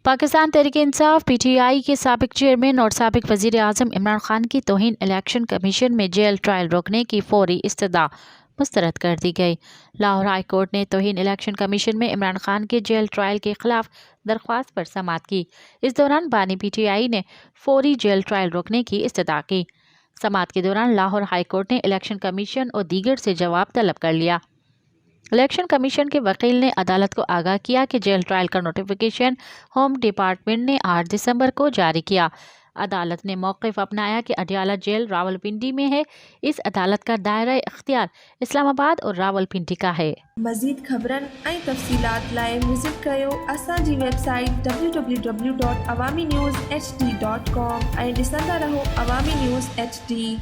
Pakistan Tehreek Insaf PTI के साबिक chairman और साबिक वज़ीर आज़म इमरान खान की तौहीन इलेक्शन कमीशन में जेल ट्रायल रोकने की फौरी इस्तदा मुस्तरद कर दी गई। लाहौर हाई कोर्ट ने तौहीन इलेक्शन कमीशन में इमरान खान के जेल ट्रायल के खिलाफ दरख्वास्त पर समाअत की। इस दौरान बानी PTI ने फौरी जेल ट्रायल रोकने की इस्तदा की। समाअत के दौरान लाहौर हाई कोर्ट ने इलेक्शन कमीशन और दीगर से जवाब तलब कर लिया। इलेक्शन कमीशन के वकील ने अदालत को आगाह किया कि जेल ट्रायल का नोटिफिकेशन होम डिपार्टमेंट ने 8 दिसंबर को जारी किया। अदालत ने मौक़िफ़ अपनाया कि अडयाला जेल रावलपिंडी में है। इस अदालत का दायरा इख्तियार इस्लामाबाद और रावलपिंडी का है। मज़ीद ख़बरन ऐं तफ़सीलात लाइ विज़िट कयो असांजी वेबसाइट www.awamiNewsHD.com ऐं ॾिसंदा रहो अवामी न्यूज़ HD।